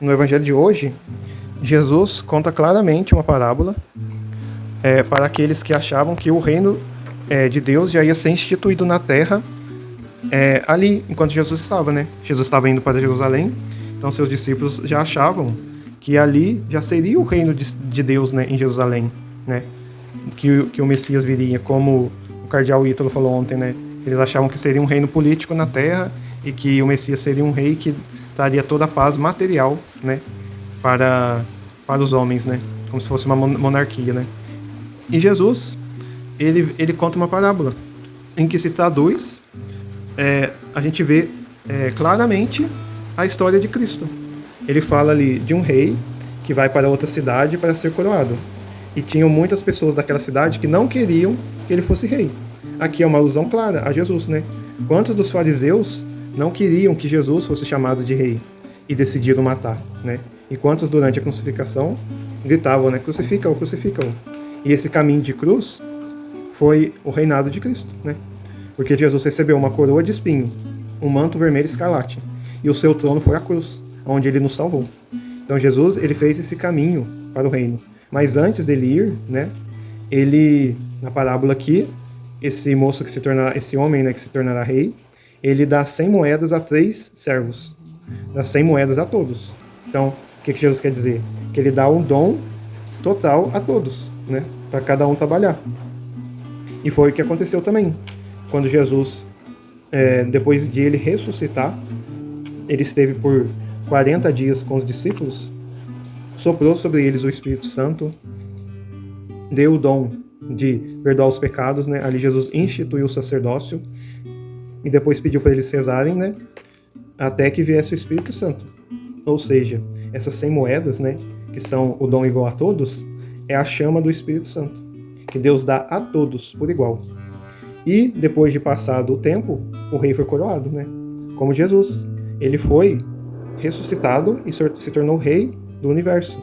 no evangelho de hoje, Jesus conta claramente uma parábola para aqueles que achavam que o reino de Deus já ia ser instituído na terra ali, enquanto Jesus estava, né? Jesus estava indo para Jerusalém, então seus discípulos já achavam que ali já seria o reino de Deus, né, em Jerusalém, né? Que o Messias viria, como o cardeal Ítalo falou ontem, né? Eles achavam que seria um reino político na terra e que o Messias seria um rei que traria toda a paz material, né, para, para os homens, né? Como se fosse uma monarquia, né? E Jesus, ele conta uma parábola em que se traduz, a gente vê claramente a história de Cristo. Ele fala ali de um rei que vai para outra cidade para ser coroado. E tinham muitas pessoas daquela cidade que não queriam que ele fosse rei. Aqui é uma alusão clara a Jesus, né? Quantos dos fariseus não queriam que Jesus fosse chamado de rei e decidiram matar, né? E quantos durante a crucificação gritavam, né? Crucifica-o, crucifica-o. E esse caminho de cruz foi o reinado de Cristo, né? Porque Jesus recebeu uma coroa de espinho, um manto vermelho escarlate, e o seu trono foi a cruz, onde ele nos salvou. Então Jesus, ele fez esse caminho para o reino. Mas antes dele ir, né, ele, na parábola aqui, esse moço que se tornará, esse homem, né, que se tornará rei, ele dá 100 moedas a 3 servos. Dá 100 moedas a todos. Então, o que Jesus quer dizer? Que ele dá um dom total a todos, né, para cada um trabalhar. E foi o que aconteceu também. Quando Jesus, depois de ele ressuscitar, ele esteve por 40 dias com os discípulos, soprou sobre eles o Espírito Santo, deu o dom de perdoar os pecados, né? Ali Jesus instituiu o sacerdócio e depois pediu para eles rezarem, né, até que viesse o Espírito Santo. Ou seja, essas 100 moedas, né, que são o dom igual a todos, é a chama do Espírito Santo, que Deus dá a todos por igual. E depois de passado o tempo, o rei foi coroado, né? Como Jesus. Ele foi ressuscitado e se tornou rei do universo,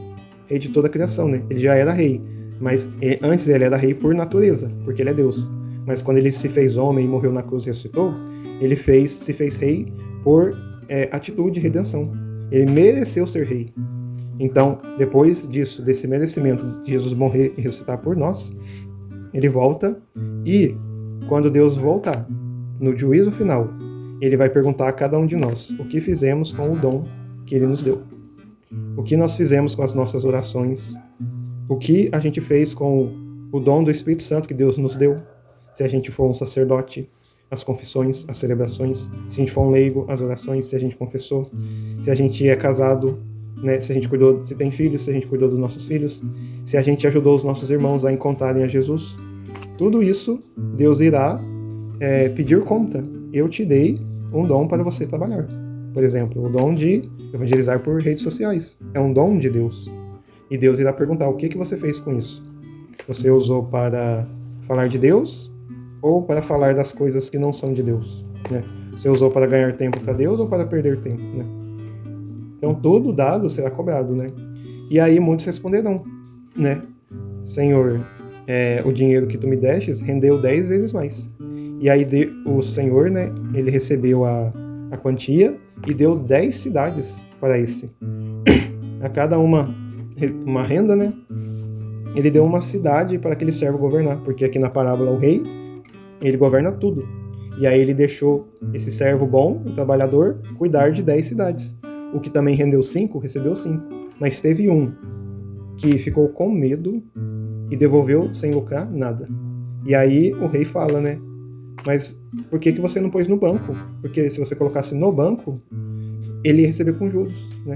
rei de toda a criação, né? Ele já era rei, mas antes ele era rei por natureza, porque ele é Deus. Mas quando ele se fez homem e morreu na cruz e ressuscitou, ele se fez rei por atitude de redenção. Ele mereceu ser rei. Então, depois disso, desse merecimento de Jesus morrer e ressuscitar por nós, ele volta e, quando Deus voltar, no juízo final, ele vai perguntar a cada um de nós o que fizemos com o dom que ele nos deu. O que nós fizemos com as nossas orações, o que a gente fez com o dom do Espírito Santo que Deus nos deu, se a gente for um sacerdote, as confissões, as celebrações, se a gente for um leigo, as orações, se a gente confessou, se a gente é casado, né, se a gente cuidou, se tem filhos, se a gente cuidou dos nossos filhos, se a gente ajudou os nossos irmãos a encontrarem a Jesus. Tudo isso Deus irá pedir conta. Eu te dei um dom para você trabalhar. Por exemplo, o dom de evangelizar por redes sociais. É um dom de Deus. E Deus irá perguntar: o que você fez com isso? Você usou para falar de Deus ou para falar das coisas que não são de Deus, né? Você usou para ganhar tempo para Deus ou para perder tempo, né? Então, todo dado será cobrado, né? E aí muitos responderão, né? Senhor, o dinheiro que tu me destes rendeu 10 vezes mais. E aí o Senhor, né, ele recebeu a quantia e deu 10 cidades para esse. A cada uma renda, né, ele deu uma cidade para aquele servo governar, porque aqui na parábola o rei, ele governa tudo. E aí ele deixou esse servo bom, o trabalhador, cuidar de 10 cidades. O que também rendeu 5, recebeu 5. Mas teve um que ficou com medo e devolveu sem lucrar nada. E aí o rei fala, né, mas por que você não pôs no banco? Porque se você colocasse no banco, ele ia receber com juros, né?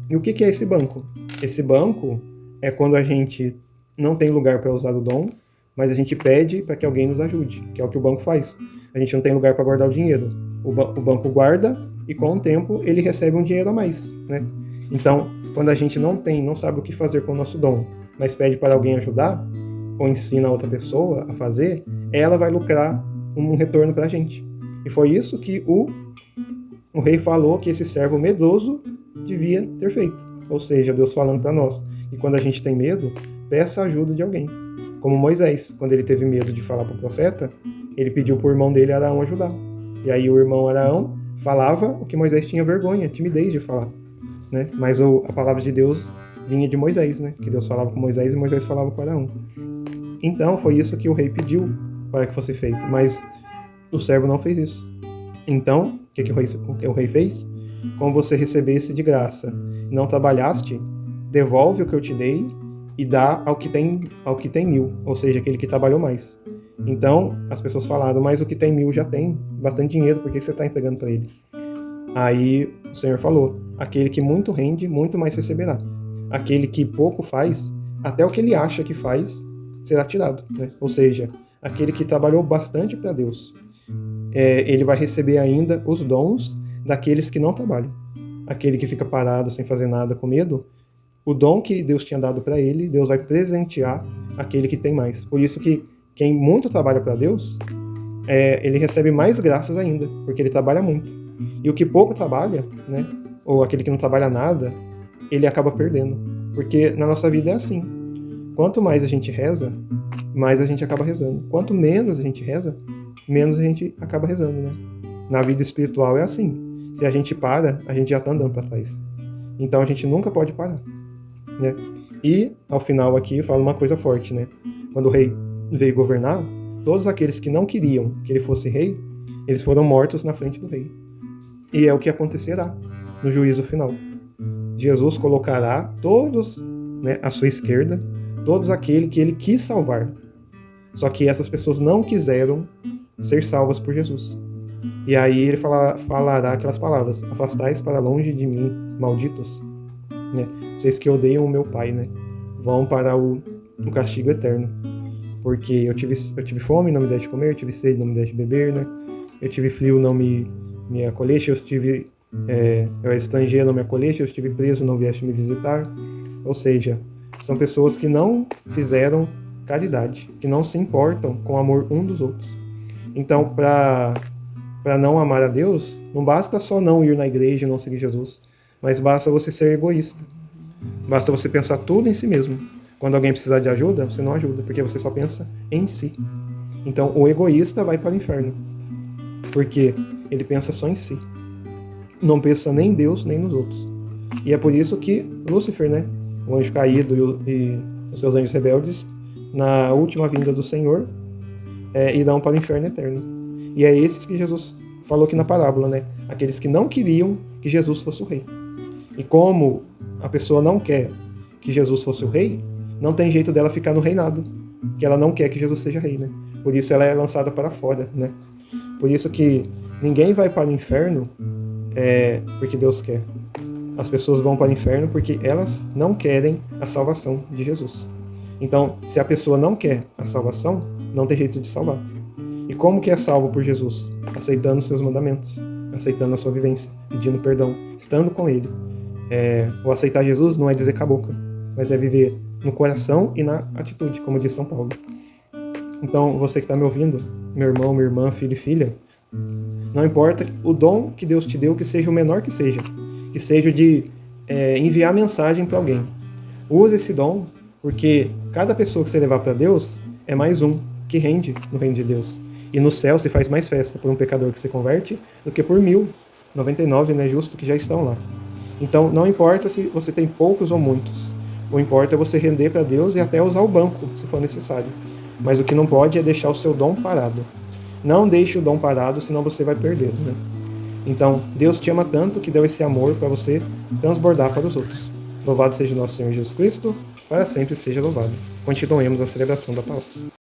E o que é esse banco? Esse banco é quando a gente não tem lugar para usar o dom, mas a gente pede para que alguém nos ajude, que é o que o banco faz. A gente não tem lugar para guardar o dinheiro. O banco guarda e com o tempo ele recebe um dinheiro a mais, né? Então, quando a gente não sabe o que fazer com o nosso dom, mas pede para alguém ajudar, ou ensina a outra pessoa a fazer, ela vai lucrar um retorno para a gente. E foi isso que o rei falou que esse servo medroso devia ter feito. Ou seja, Deus falando para nós. E quando a gente tem medo, peça a ajuda de alguém. Como Moisés, quando ele teve medo de falar para o profeta, ele pediu para o irmão dele, Arão, ajudar. E aí o irmão Arão falava o que Moisés tinha vergonha, timidez de falar. né? Mas a palavra de Deus vinha de Moisés, né? Que Deus falava com Moisés e Moisés falava com Arão. Então foi isso que o rei pediu para que fosse feito, mas o servo não fez isso. Então, o que o rei fez? Como você recebesse de graça, não trabalhaste, devolve o que eu te dei e dá ao que tem 1000, ou seja, aquele que trabalhou mais. Então, as pessoas falaram, mas o que tem 1000 já tem bastante dinheiro, por que você está entregando para ele? Aí o Senhor falou, aquele que muito rende, muito mais receberá. Aquele que pouco faz, até o que ele acha que faz, será tirado, né? Ou seja, aquele que trabalhou bastante para Deus, ele vai receber ainda os dons daqueles que não trabalham. Aquele que fica parado sem fazer nada com medo, o dom que Deus tinha dado para ele, Deus vai presentear aquele que tem mais. Por isso que quem muito trabalha para Deus, ele recebe mais graças ainda, porque ele trabalha muito. E o que pouco trabalha, né, ou aquele que não trabalha nada, ele acaba perdendo. Porque na nossa vida é assim. Quanto mais a gente reza, mais a gente acaba rezando. Quanto menos a gente reza, menos a gente acaba rezando, né? Na vida espiritual é assim. Se a gente para, a gente já está andando para trás. Então a gente nunca pode parar, né? E ao final aqui fala uma coisa forte, né? Quando o rei veio governar, todos aqueles que não queriam que ele fosse rei, eles foram mortos na frente do rei. E é o que acontecerá no juízo final. Jesus colocará todos, né, à sua esquerda, todos aqueles que ele quis salvar. Só que essas pessoas não quiseram ser salvas por Jesus. E aí ele falará aquelas palavras: afastais para longe de mim, malditos, né? Vocês que odeiam o meu Pai, né? Vão para o castigo eterno. Porque eu tive fome, não me deste comer, eu tive sede, não me deste beber, né? Eu tive frio, não me acolheste, eu era estrangeiro, não me acolheste, eu estive preso, não vieste me visitar. Ou seja, são pessoas que não fizeram caridade, que não se importam com o amor um dos outros. Então, para não amar a Deus, não basta só não ir na igreja e não seguir Jesus, mas basta você ser egoísta. Basta você pensar tudo em si mesmo. Quando alguém precisar de ajuda, você não ajuda, porque você só pensa em si. Então, o egoísta vai para o inferno, porque ele pensa só em si. Não pensa nem em Deus, nem nos outros. E é por isso que Lúcifer, né, o anjo caído e os seus anjos rebeldes, na última vinda do Senhor, irão para o inferno eterno. E é esses que Jesus falou aqui na parábola, né? Aqueles que não queriam que Jesus fosse o rei. E como a pessoa não quer que Jesus fosse o rei, não tem jeito dela ficar no reinado, que ela não quer que Jesus seja rei, né? Por isso ela é lançada para fora, né? Por isso que ninguém vai para o inferno porque Deus quer. As pessoas vão para o inferno porque elas não querem a salvação de Jesus. Então, se a pessoa não quer a salvação, não tem jeito de salvar. E como que é salvo por Jesus? Aceitando os seus mandamentos, aceitando a sua vivência, pedindo perdão, estando com Ele. O aceitar Jesus não é dizer com a boca, mas é viver no coração e na atitude, como diz São Paulo. Então, você que está me ouvindo, meu irmão, minha irmã, filho e filha, não importa o dom que Deus te deu, que seja o menor que seja o de enviar mensagem para alguém. Use esse dom, porque cada pessoa que você levar para Deus é mais um que rende no reino de Deus. E no céu se faz mais festa por um pecador que se converte do que por 1099, né, justo, que já estão lá. Então, não importa se você tem poucos ou muitos. O importa é você render para Deus e até usar o banco, se for necessário. Mas o que não pode é deixar o seu dom parado. Não deixe o dom parado, senão você vai perder, né? Então, Deus te ama tanto que deu esse amor para você transbordar para os outros. Louvado seja nosso Senhor Jesus Cristo, para sempre seja louvado. Continuemos a celebração da palavra.